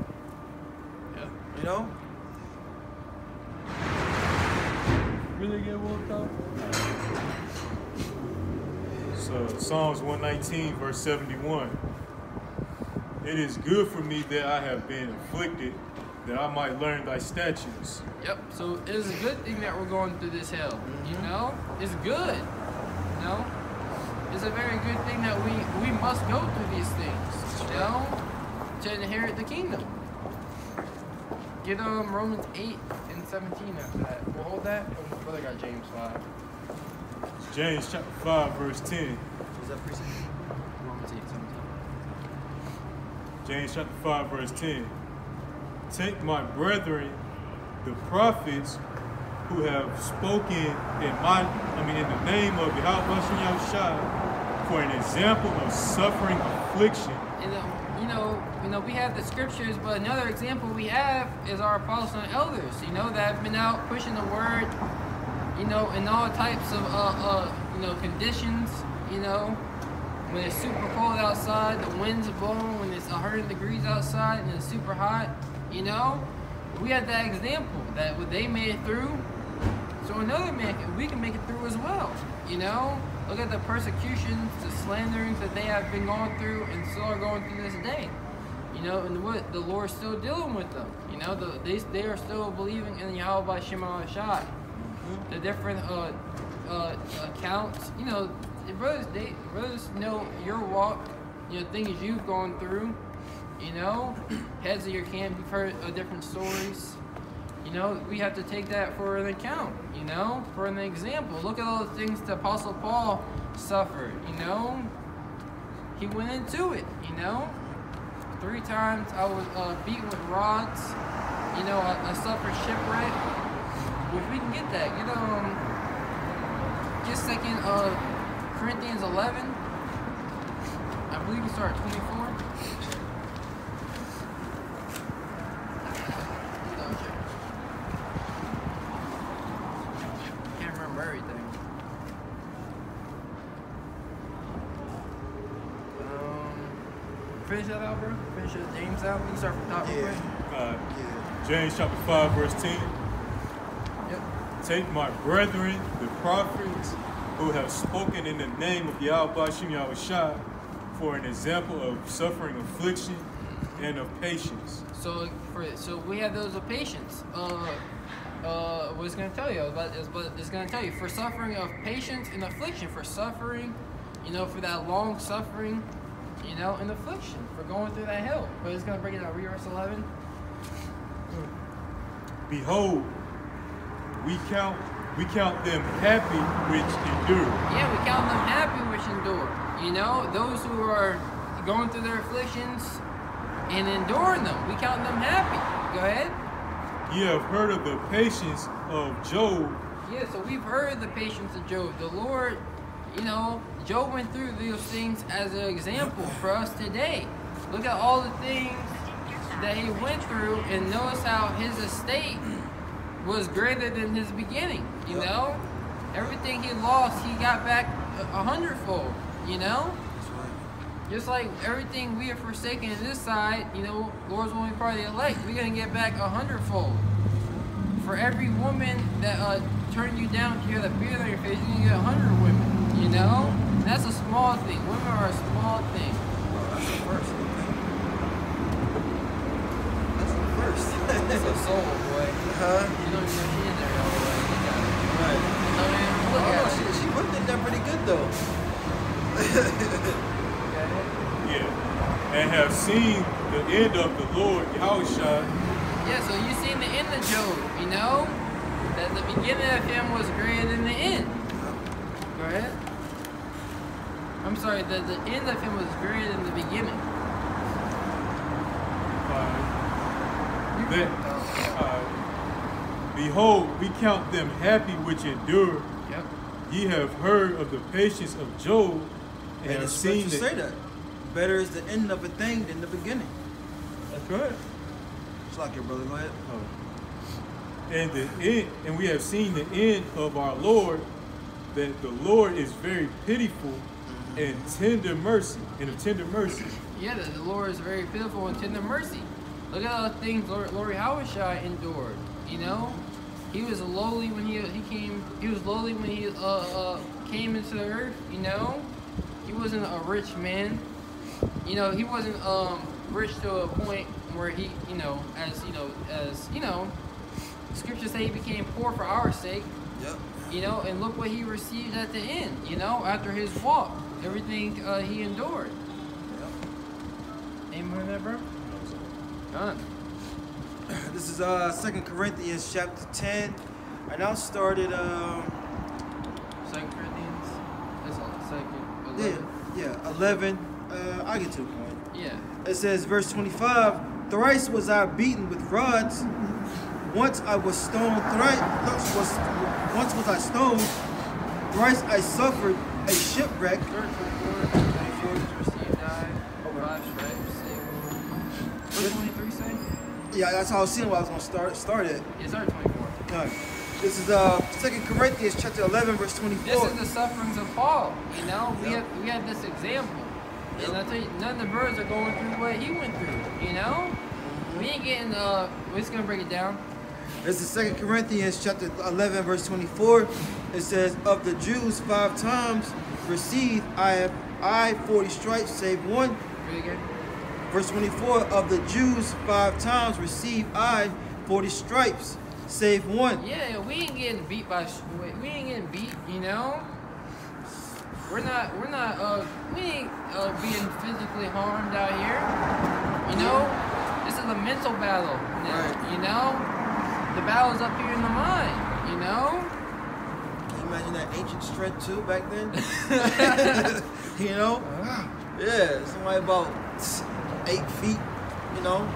Yeah. You know? Really get woke up? So Psalms 119, verse 71. It is good for me that I have been afflicted, that I might learn thy statutes. Yep. So it is a good thing that we're going through this hell. You know, it's good. You know, it's a very good thing that we must go through these things. You know, to inherit the kingdom. Get Romans 8 and 17 after that. We'll hold that. My brother got James 5. James chapter 5, verse 10. Is that precinct? Romans 8, 17. James chapter 5, verse 10. Take my brethren, the prophets, who have spoken in the name of Yahushua, for an example of suffering affliction. And you know, we have the scriptures, but another example we have is our apostles and elders. You know, that have been out pushing the word. You know, in all types of conditions. You know, when it's super cold outside, the wind's blowing. When it's 100 degrees outside and it's super hot. You know, we had that example that what they made it through. So another man, we can make it through as well. You know, look at the persecutions, the slanderings that they have been going through and still are going through this day. You know, and what the Lord's still dealing with them. You know, they are still believing in Yahweh Shema Shai. The different accounts. You know, brothers know your walk. You know, things you've gone through. You know, heads of your camp, you've heard different stories. You know, we have to take that for an account, you know, for an example. Look at all the things the Apostle Paul suffered, you know. He went into it, you know. 3 times I was beaten with rods. You know, I suffered shipwreck. Well, if we can get that, get 2 Corinthians 11. I believe we start at 24. Everything. Finish that out, bro. Finish James out. We can start from top real quick. James chapter 5, verse 10. Yep. Take my brethren, the prophets, who have spoken in the name of Yahweh Shem Yahweh Shai, for an example of suffering, affliction, and of patience. So we have those of patience. What it's going to tell you about is, but it's going to tell you for suffering of patience and affliction, for suffering, you know, for that long suffering, you know, and affliction, for going through that hell. But it's going to break it down. Read verse 11. Behold, we count them happy which endure. Yeah, we count them happy which endure. You know, those who are going through their afflictions and enduring them, we count them happy. Go ahead. Ye have heard of the patience of Job. Yeah, so we've heard the patience of Job. The Lord, you know, Job went through those things as an example for us today. Look at all the things that he went through, and notice how his estate was greater than his beginning, you know? Everything he lost, he got back 100-fold, you know? Just like everything we have forsaken on this side, you know, Lord's only part of the elect, we're going to get back 100-fold. For every woman that turned you down to hear the beard on your face, you're going to get 100 women, you know? And that's a small thing. Women are a small thing. That's the first. That's the first. That's a soul, boy. Huh? You don't even know she in there all the way. Right. I mean, look at her. She whipped in there pretty good, though. Yeah. And have seen the end of the Lord Yahushua. Yeah, so you seen the end of Job, you know? That the beginning of him was greater than the end. Go ahead. I'm sorry, the end of him was greater than the beginning. Behold, we count them happy which endure. Yep. Ye have heard of the patience of Job, and And have the seen scriptures say that. Better is the end of a thing than the beginning. That's right. It's like your brother, go ahead. And the end, and we have seen the end of our Lord, that the Lord is very pitiful and tender mercy, and of tender mercy. Yeah, the Lord is very pitiful and tender mercy. Look at all the things Lord Yahushua endured. You know, he was lowly when he came. He was lowly when he came into the earth. You know, he wasn't a rich man. You know, he wasn't rich to a point where he, as scriptures say he became poor for our sake. Yep. You know, and look what he received at the end. You know, after his walk, everything he endured. Yep. Amen, that, bro. Done. This is 2 Corinthians chapter 10. I now started 2 Corinthians. That's all. 2 11. Yeah, 11. I'll get to the point. Yeah. It says, verse 25, thrice was I beaten with rods. Once I was stoned, once was I stoned. Thrice I suffered a shipwreck. 24 received die. 5 stripes. What 23 say? Yeah, that's how I was seeing what I was going to start it. Yeah, start 24. Okay. This is 2 Corinthians chapter 11, verse 24. This is the sufferings of Paul. You know, we have this example. And I tell you, none of the birds are going through what he went through. You know, we ain't getting. We're just gonna break it down. This is 2 Corinthians chapter 11, verse 24. It says, of the Jews 5 times received I 40 stripes, save one. Really good. Verse 24, of the Jews 5 times received I 40 stripes, save one. Yeah, we ain't getting beat, you know? We ain't being physically harmed out here. You know? This is a mental battle. Right. You know? The battle's up here in the mind, you know? Can you imagine that ancient strength too back then? You know? Yeah, somebody about 8 feet, you know?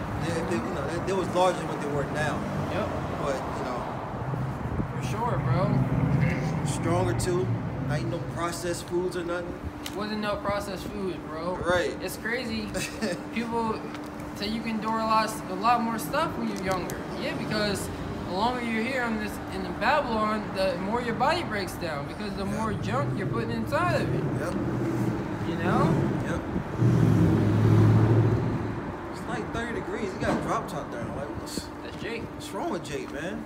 They was larger than what they were now. Yep. But, you know. For sure, bro. Stronger too. Not eating no processed foods or nothing. Wasn't no processed food, bro. Right. It's crazy. People say you can endure a lot more stuff when you're younger. Yeah, because the longer you're here in Babylon, the more your body breaks down because the more junk you're putting inside of it. Yep. You know? Yep. It's like 30 degrees. You got a drop top there. Like, That's Jake. what's wrong with Jake, man?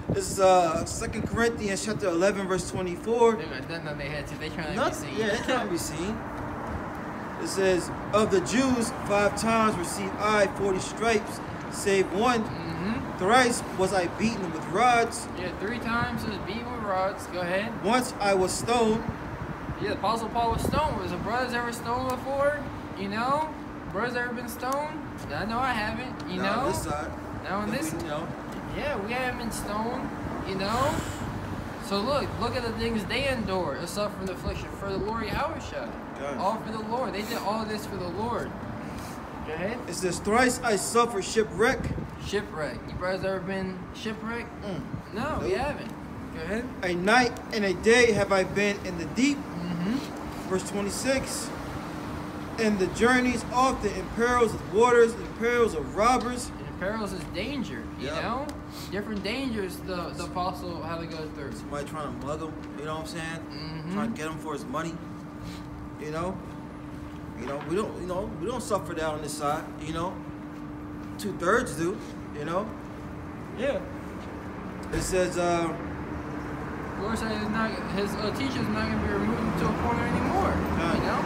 This is 2 Corinthians chapter 11, verse 24. They got nothing on their head too. They trying to be Nothing, seen. yeah, they can't be seen. It says, of the Jews 5 times received I 40 stripes, save one. Thrice was I beaten with rods. Yeah, 3 times was beaten with rods. Go ahead. Once I was stoned. Yeah, the Apostle Paul was stoned. Was a brothers ever stoned before? You know? Brothers ever been stoned? I know I haven't. You know? On this side. Now on this, You know. yeah, we haven't been stoned. You know? So look at the things they endured. The suffering, the affliction for the Lord Yahushua. All for the Lord. They did all this for the Lord. Go ahead. It says, thrice I suffered shipwreck. Shipwreck. You brothers ever been shipwrecked? No, we haven't. Go ahead. A night and a day have I been in the deep. Verse 26. And the journeys often in perils of waters, in perils of robbers. And perils is danger, you know? Different dangers the apostle had to go through. Somebody trying to mug him, you know what I'm saying? Trying to get him for his money. You know? We don't suffer that on this side, you know? 2/3 do, you know? Yeah. It says, The Lord said his teacher's not going to be removed to a corner anymore, you know?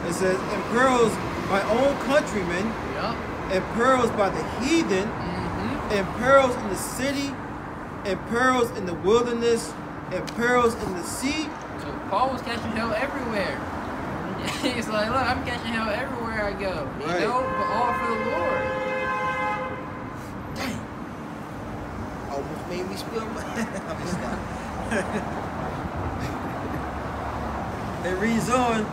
It says, and pearls by own countrymen, and pearls by the heathen, and pearls in the city, and pearls in the wilderness, and pearls in the sea. So Paul was catching hell everywhere. He's like, look, I'm catching hell everywhere I go. You know, but all for the Lord. Dang. Almost made me spill my I'm just It reads on.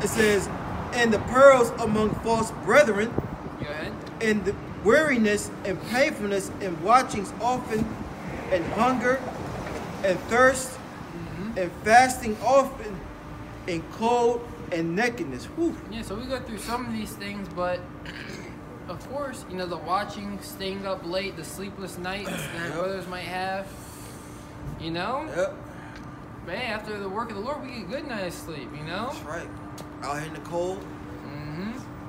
It says, and the pearls among false brethren, Go ahead. and the weariness and painfulness and watchings often, and hunger and thirst, and fasting often, and cold and nakedness. Whew. Yeah, so we go through some of these things, but of course, you know, the watching, staying up late, the sleepless nights that brothers might have, you know? Man, after the work of the Lord, we get a good night's sleep, you know? That's right. Out here in the cold,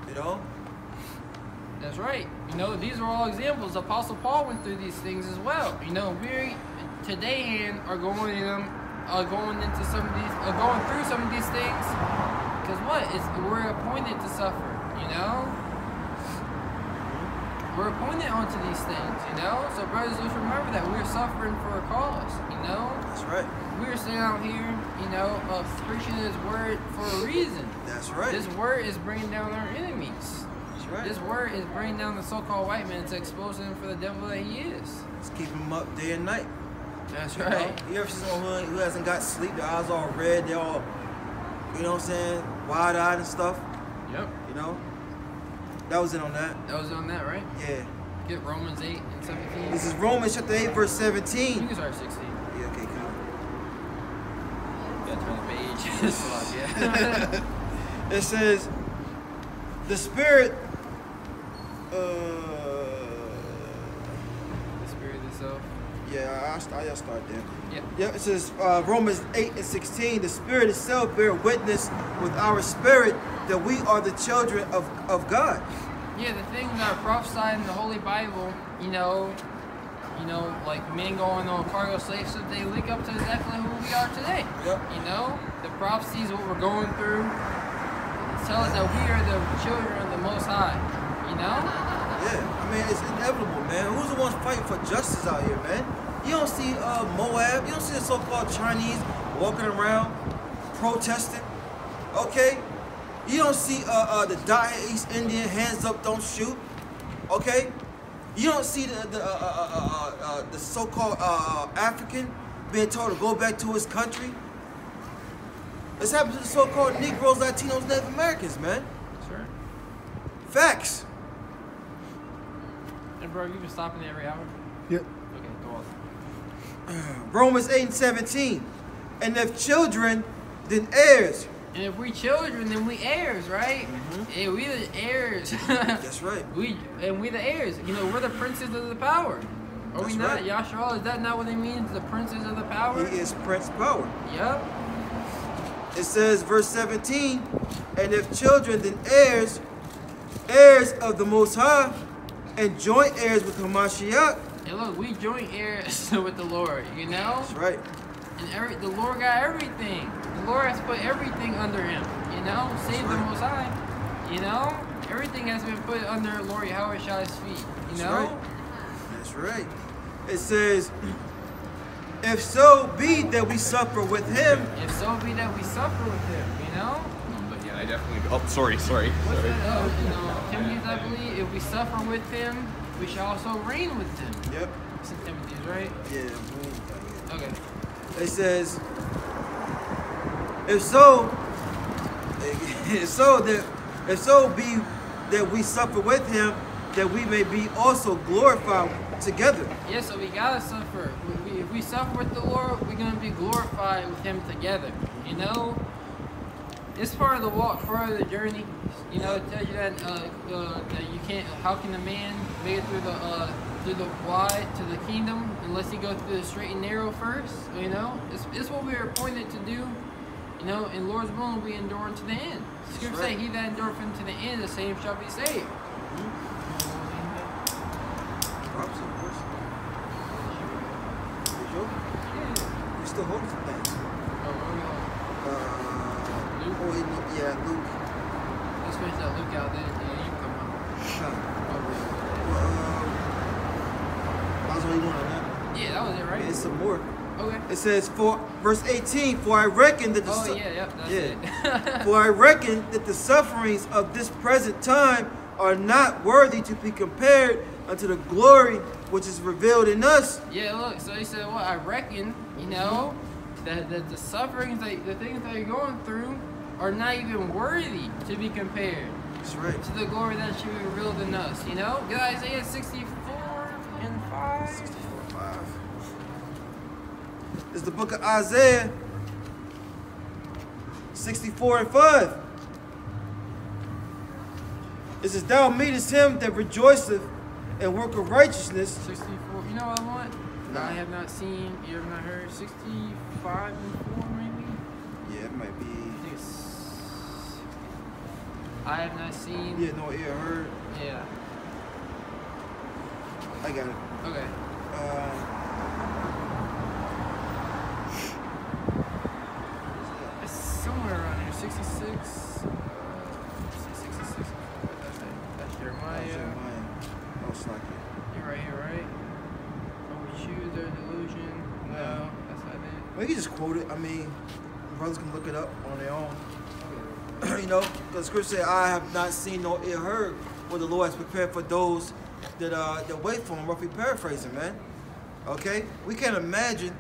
you know? That's right. You know, these are all examples. Apostle Paul went through these things as well. You know, we today are going into some of these, going through some of these things. Because we're appointed to suffer, you know? We're appointed onto these things, you know? So brothers, let's remember that we're suffering for a cause, you know? That's right. We're sitting out here, you know, preaching this word for a reason. That's right. This word is bringing down our enemies. That's right. This word is bringing down the so-called white man to expose him for the devil that he is. Let's keep him up day and night. That's You right. know? You ever see someone who hasn't got sleep, their eyes all red, they're all, you know what I'm saying, wide-eyed and stuff? Yep. You know? That was it on that. That was on that, right? Yeah. Get Romans 8 and 17. This is Romans chapter 8, verse 17. You can start 16. Yeah, okay, cool. You gotta turn the page. It's a lot, yeah. It says, the Spirit, The Spirit itself. yeah, I'll start there. Yep. Yeah, it says Romans 8 and 16, the Spirit itself bear witness with our spirit that we are the children of God. Yeah, the things that are prophesied in the Holy Bible, you know, like men going on cargo slave ships, they link up to exactly who we are today. Yep. You know, the prophecies, what we're going through, tell us that we are the children of the Most High. You know? Yeah, I mean, it's inevitable, man. Who's the ones fighting for justice out here, man? You don't see Moab, you don't see the so-called Chinese walking around protesting, okay? You don't see the East Indian hands up, don't shoot, okay? You don't see the so-called African being told to go back to his country. This happens to the so-called Negroes, Latinos, Native Americans, man. Sure. Facts. And bro, you been stopping every hour? Yep. Okay, go on. Romans 8:17. And if children, then heirs. And if we children, then we heirs, right? Mm-hmm. Yeah, we the heirs. That's right. We the heirs. You know, we're the princes of the power. Are we That's not? right. Yashar, is that not what it means? The princes of the power? He is Prince Power. Yep. It says, verse 17, and if children, then heirs, heirs of the Most High, and joint heirs with Hamashiach. And look, we joint heirs with the Lord, you know? That's right. And the Lord got everything. The Lord has put everything under him, you know? Save the Most High, you know? Everything has been put under Lord Yahweh Shai's feet, you know? That's right. It says, if so be that we suffer with him. If so be that we suffer with him, you know? But yeah, I definitely. Oh, sorry. What's that? You know, Timothy's, I believe, if we suffer with him, we shall also reign with him. Yep. It's in Timothy's, right? Yeah. Okay. It says, if so be that we suffer with him, that we may be also glorified together. Yeah, so we gotta suffer. If we suffer with the Lord, we're gonna be glorified with him together. You know? It's part of the walk, part of the journey. You know, it tells you that that you can't. How can a man make it through the wide to the kingdom unless he goes through the straight and narrow first? You know, it's what we are appointed to do. You know, in Lord's will we endure to the end. Scripture say, "He that endureth unto the end, the same shall be saved." You still holding some things. Luke. Let's finish that Luke out, then you come on. I was only doing on that. Yeah, that was it, right? It's some more. Okay. It says, for verse 18, for I reckon that That's it. For I reckon that the sufferings of this present time are not worthy to be compared unto the glory which is revealed in us. Yeah, look, so he said, well, I reckon, you know, that the sufferings, the things that you're going through are not even worthy to be compared. That's right. To the glory that should be revealed in us, you know? Get Isaiah 64 and 5. 64:5. It's the book of Isaiah 64 and 5. It says, thou meetest him that rejoiceth and work of righteousness. 64, you know what I want? Nah. I have not seen, you have not heard 65 and 4 maybe? Yeah, it might be. I have not seen. Yeah, no ear heard. Yeah. I got it. Okay. It's somewhere around here. 66. 66. That's Jeremiah. Most likely. You're right here, right? Oh, we choose their delusion. No, that's not it. Well, you can just quote it. I mean, brothers can look it up on their own. You know, because Scripture said, I have not seen nor ear heard what the Lord has prepared for those that wait for him. Roughly paraphrasing, man. Okay? We can't imagine,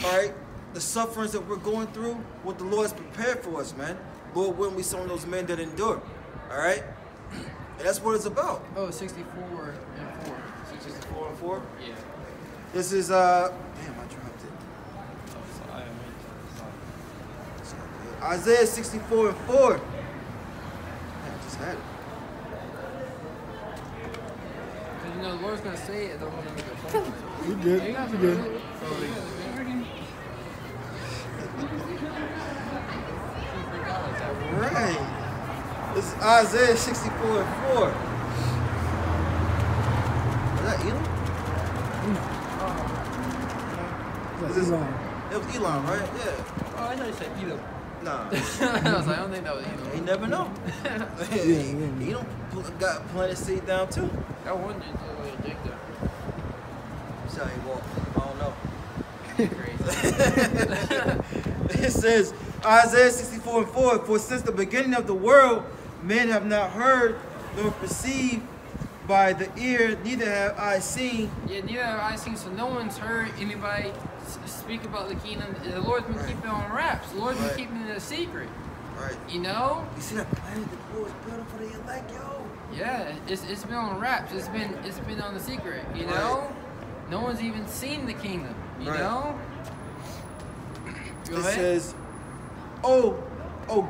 all right, the sufferings that we're going through, what the Lord has prepared for us, man. Lord, when we some of those men that endure. All right? And that's what it's about. Oh, 64 and 4. 64 and 4? Yeah. This is, damn, I dropped it. Isaiah 64 and 4. Man, I just had it. Because you know, the Lord's going to say it. Don't want to make a phone. You good. You good. Right. This is Isaiah 64 and 4. Is that Elam? That's Elon. It was Elon, right? Yeah. Oh, I know you said Edom. Nah. I was like, I don't think that was Enoch. You never know. He don't got planted seed down too. I wondered if Jacob. See how he walk. I don't know. Crazy. It says, Isaiah 64:4, for since the beginning of the world, men have not heard nor perceived by the ear, neither have I seen. Yeah, neither have I seen, so no one's heard anybody speak about the kingdom. The Lord's been keeping it on wraps. The Lord's been keeping it a secret. Right. You know? You see that planet the Lord's building for the elect, yo? Yeah, it's been on wraps. It's been on the secret. You know? No one's even seen the kingdom. You know? Go ahead. Says, oh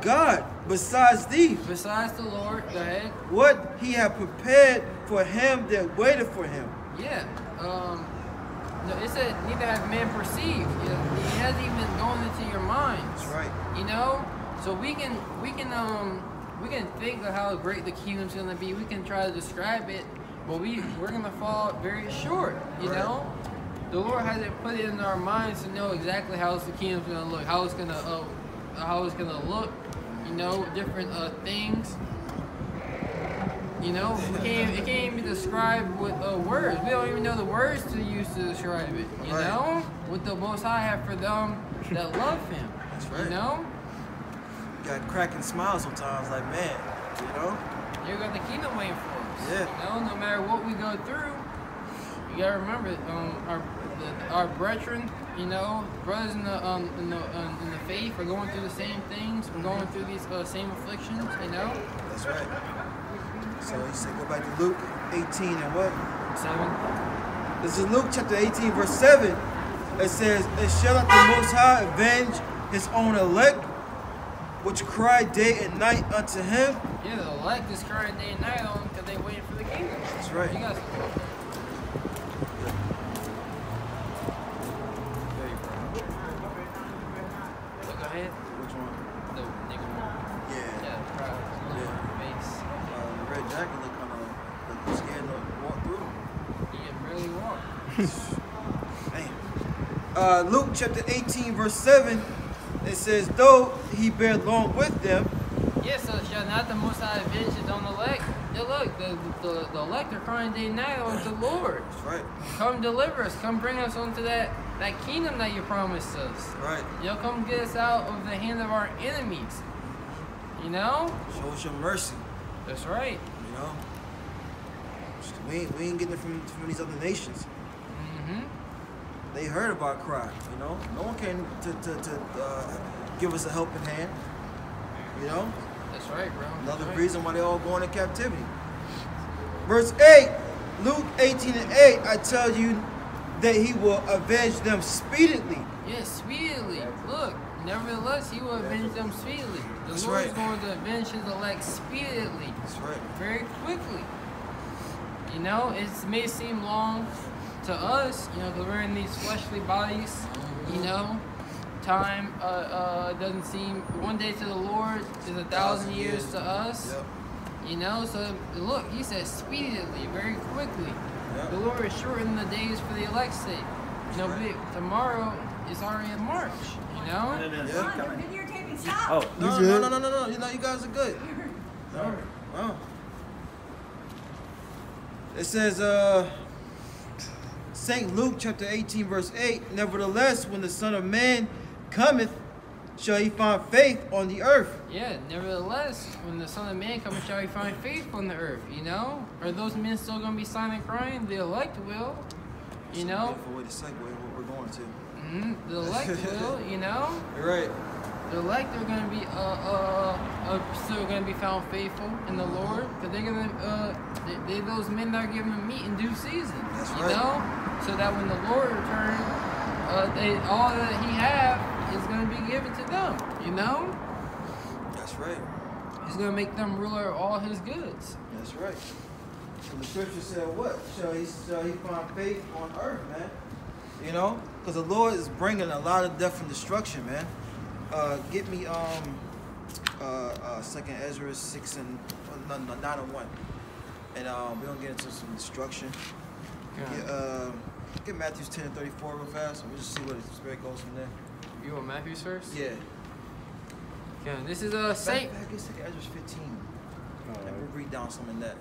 God, besides thee, besides the Lord, go ahead. What he had prepared for him that waited for him. Yeah. No, it said neither have men perceived. It hasn't even gone into your minds. That's right. You know, so we can think of how great the kingdom's gonna be. We can try to describe it, but we're gonna fall very short. You know, the Lord hasn't put it in our minds to know exactly how the kingdom's gonna look, how it's gonna look. You know, different things. You know, it can't even be described with words. We don't even know the words to use to describe it. You know, what the Most High have for them that love Him. That's right. You know, you got cracking smiles sometimes, like man. You know, you got the kingdom waiting for us. Yeah. You know, no matter what we go through, you gotta remember our brethren. You know, brothers in the faith are going through the same things. We're going through these same afflictions. You know. That's right. So he said, go back to Luke 18 and what? 7. This is Luke chapter 18, verse 7. It says, and shall not the Most High avenge his own elect, which cry day and night unto him? Yeah, the elect is crying day and night on because they waiting for the kingdom. That's right. You guys. So go ahead. Which one? The nigga one. Yeah. Yeah, the crowd. Face. The red jacket look kind of scared to walk through. You can barely walk. Man. Luke chapter 18, verse 7, it says, though he bear long with them. Yeah, so shall not the Most High avenge his own elect? Yeah, look, the elect are crying day and night on the Lord. That's right. Come deliver us. Come bring us onto that kingdom that you promised us. Right. You know, come get us out of the hand of our enemies. You know? Show us your mercy. That's right. You know? We ain't getting it from these other nations. Mm-hmm. They heard about cry, you know? No one came to give us a helping hand. You know? That's right, bro. Another reason why they all going into captivity. Verse 8, Luke 18 and 8, I tell you that he will avenge them speedily. Yes, speedily. Look, nevertheless, he will avenge them speedily. The That's Lord is right. going to avenge his elect speedily. That's right. Very quickly. You know, it may seem long to us, you know, because we're in these fleshly bodies, you know. Time doesn't seem, one day to the Lord is 1,000 years to us. Yep. You know, so look, he says speedily, very quickly. Yep. The Lord is shortening the days for the elect's sake. You know, tomorrow is already in March, you know? Yeah. They're videotaping. Stop. Oh, No. You know, you guys are good. No. Wow. It says, St. Luke chapter 18, verse 8, nevertheless, when the Son of Man cometh, shall he find faith on the earth? Yeah, nevertheless, when the Son of Man comes, shall he find faith on the earth, you know? Are those men still going to be silent crying? The elect will, you know? Beautiful way to segue what we're going to. The elect will, you know? You're right. The elect are going to be still going to be found faithful in the Lord, because they're going to they're those men that are given meat in due season. That's you right. know, so that when the Lord returns, all that He have is going to be given to them. You know, That's right. He's going to make them ruler of all His goods. That's right. And the scripture said, what? Shall he find faith on earth, man? You know? Because the Lord is bringing a lot of death and destruction, man. Get me 2nd Ezra 6 and 9 and 1. And we're going to get into some destruction. Get Matthew 10 and 34 real fast. We'll just see where the spirit goes from there. You want Matthew's first? Yeah. Okay, this is Saint. I guess Ezra 15. And we'll read down some in that.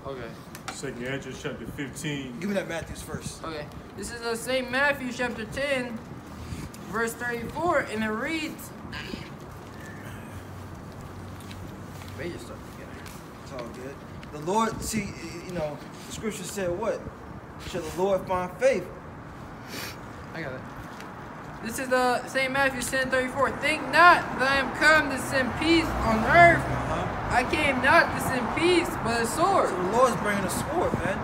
Okay. 2nd Ezra chapter 15. Give me that Matthew's first. Okay. This is Saint Matthew chapter 10, verse 34, and it reads. Major stuff together. It's all good. The Lord, see, you know, the scripture said what? Shall the Lord find faith? I got it. This is St. Matthew 10:34. Think not that I am come to send peace on earth. I came not to send peace, but a sword. So the Lord's bringing a sword, man.